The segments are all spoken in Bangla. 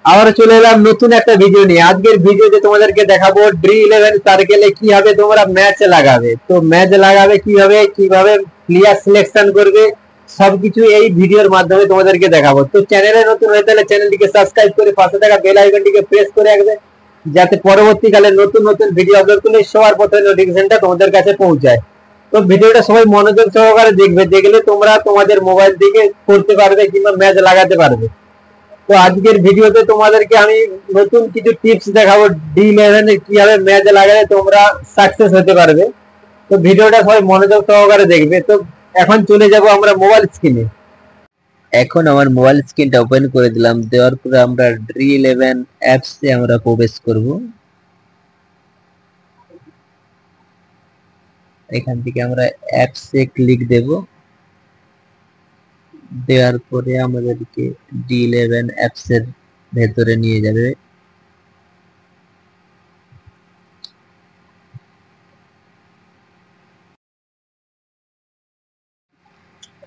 আবার চলে এলাম নতুন একটা ভিডিও নিয়ে। আজকের ভিডিওতে তোমাদেরকে দেখাবো ড্রি11 সার্কেলে কিভাবে তোমরা ম্যাচ লাগাবে। তো ম্যাচ লাগাবে কিভাবে, কিভাবে প্লেয়ার সিলেকশন করবে, সবকিছু এই ভিডিওর মাধ্যমে তোমাদেরকে দেখাবো। তো চ্যানেলে নতুন হয়ে তাহলে চ্যানেলটিকে সাবস্ক্রাইব করে পাশে থাকা বেল আইকনটিকে প্রেস করে রাখবে, যাতে পরবর্তীকালে নতুন নতুন ভিডিও আপলোড করলে সবার প্রথমে নোটিফিকেশনটা তোমাদের কাছে পৌঁছায়। তো ভিডিওটা সবাই মনোযোগ সহকারে দেখবে, দেখলে তোমরা তোমাদের মোবাইল থেকে করতে পারবে কিংবা ম্যাচ লাগাতে পারবে। তো আজকের ভিডিওতে তোমাদেরকে আমি নতুন কিছু টিপস দেখাবো ডি11 এ কিভাবে ম্যাচ লাগালে তোমরা সাকসেস হতে পারবে। তো ভিডিওটা সবাই মনোযোগ সহকারে দেখবে। তো এখন চলে যাব আমরা মোবাইল স্ক্রিনে। এখন আমার মোবাইল স্ক্রিনটা ওপেন করে দিলাম, দেওয়ার পরে আমরা ড্রি11 অ্যাপস এ আমরা প্রবেশ করব। এখান থেকে আমরা অ্যাপস এ ক্লিক দেব, দেওয়ার পরে আমাদেরকে ডি11 অ্যাপস এর ভেতরে নিয়ে যাবে।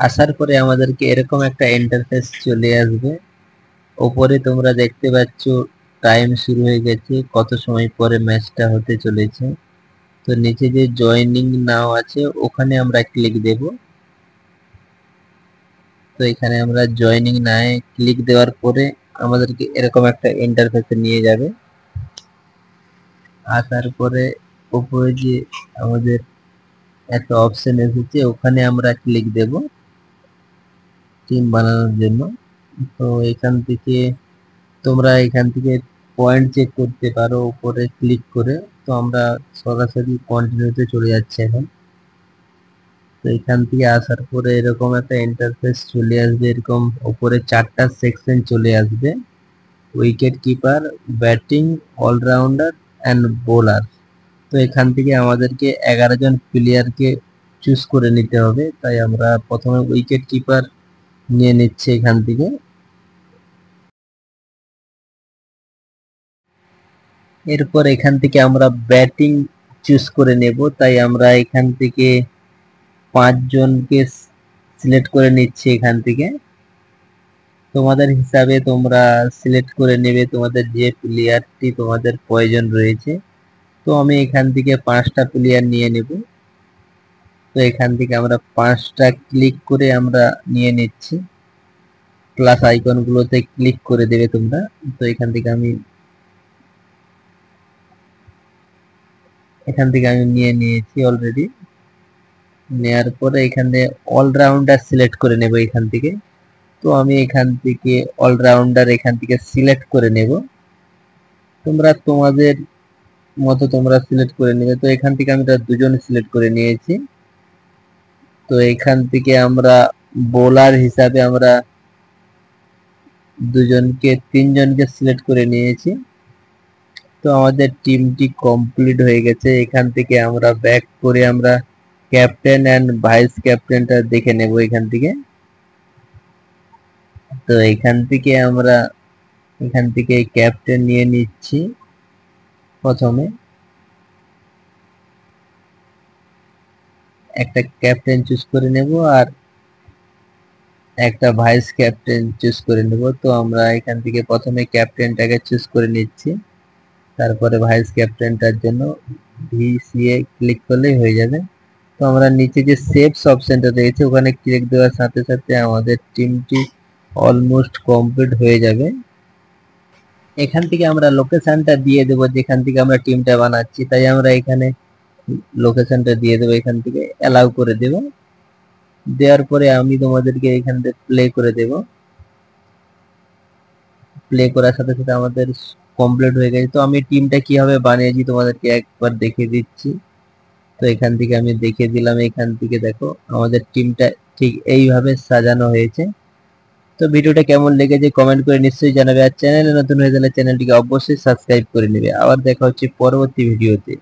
আসার পরে আমাদেরকে এরকম একটা ইন্টারফেস চলে আসবে। উপরে তোমরা দেখতে পাচ্ছ টাইম শুরু হয়ে গেছে, কত সময় পরে ম্যাচটা হতে চলেছে। তো নিচে যে জয়েনিং নাও আছে ওখানে আমরা ক্লিক দেব। তো এখানে আমরা জয়েনিং নাও ক্লিক দেওয়ার পরে আমাদেরকে এরকম একটা ইন্টারফেসে নিয়ে যাবে। আসার পরে উপরে যে আমাদের একটা অপশন এসেছে ওখানে আমরা ক্লিক দেব টিম বানানোর জন্য। তো এখান থেকে তোমরা এখান থেকে পয়েন্ট চেক করতে পারো উপরে ক্লিক করে। তো আমরা সরাসরি কন্টিনিউতে চলে যাচ্ছি এখন। তো এখান থেকে আসার পরে এরকম একটা ইন্টারফেস চলে আসবে, এরকম উপরে 4টা সেকশন চলে আসবে, wicket keeper, batting, allrounder and bowler. তো এখান থেকে আমাদেরকে 11 জন প্লেয়ারকে চুজ করে নিতে হবে। তাই আমরা প্রথমে উইকেট কিপার নিয়ে নিচ্ছি এখান থেকে। এরপর এখান থেকে আমরা ব্যাটিং চুজ করে নেব। তাই আমরা এখান থেকে 5 জনকে সিলেক্ট করে নিচ্ছি এখান থেকে। তোমাদের হিসাবে তোমরা সিলেক্ট করে নেবে তোমাদের যে প্লেয়ারটি তোমাদের প্রয়োজন রয়েছে। তো আমি এখান থেকে 5টা প্লেয়ার নিয়ে নেব। তো এখান থেকে আমরা 5টা ক্লিক করে আমরা নিয়ে নিচ্ছি। প্লাস আইকন গুলোতে ক্লিক করে দেবে তোমরা। তো এখান থেকে আমি নিয়ে নিয়েছি অলরেডি। নেওয়ার পরে এখানে অলরাউন্ডার সিলেক্ট করে নেব এখান থেকে। তো আমি এখান থেকে অলরাউন্ডার এখান থেকে সিলেক্ট করে নেব। তোমরা তোমাদের মতো তোমরা সিলেক্ট করে নেবে। তো এখান থেকে আমি 2 জন সিলেক্ট করে নিয়েছি। তো এখান থেকে আমরা বোলার হিসাবে আমরা 3 জনকে সিলেক্ট করে নিয়েছি। তো আমাদের টিমটি কমপ্লিট হয়ে গেছে। এখান থেকে আমরা ব্যাক করে আমরা ক্যাপ্টেন এন্ড ভাইস ক্যাপ্টেনটা দেখে নেব এখান থেকে। তো এখান থেকে আমরা ক্যাপ্টেন নিয়ে নিচ্ছি। প্রথমে একটা ক্যাপ্টেন চুজ করে নেব আর একটা ভাইস ক্যাপ্টেন চুজ করে নেব। তো আমরা এখান থেকে প্রথমে ক্যাপ্টেনটাকে চুজ করে নিচ্ছি, তারপরে ভাইস ক্যাপ্টেনটার জন্য ভিসিএ ক্লিক করলেই হয়ে যাবে। তো আমরা নিচে যে সেভস অপশনটা রয়েছে ওখানে ক্লিক দেওয়ার সাথে সাথে আমাদের টিমটি অলমোস্ট কমপ্লিট হয়ে যাবে। এখান থেকে আমরা লোকেশনটা দিয়ে দেব যেখান থেকে আমরা টিমটা বানাচ্ছি। তাই আমরা এখানে লোকেশনটা দিয়ে দেব, এখান থেকে অ্যালাউ করে দেব। দেওয়ার পরে আমি তোমাদেরকে এখান থেকে প্লে করে দেব। প্লে করার সাথে সাথে আমাদের কমপ্লিট হয়ে গেছে। তো আমি টিমটা কিভাবে বানিয়েছি তোমাদেরকে একবার দেখিয়ে দিচ্ছি। তো এখান থেকে আমি দেখিয়ে দিলাম। এখান থেকে দেখো আমাদের টিমটা ঠিক এইভাবে সাজানো হয়েছে। তো ভিডিওটা কেমন লেগেছে কমেন্ট করে নিশ্চয়ই জানাবে। আর চ্যানেলে নতুন হয়ে গেলে চ্যানেলটিকে অবশ্যই সাবস্ক্রাইব করে নেবে। আবার দেখা হচ্ছে পরবর্তী ভিডিওতে।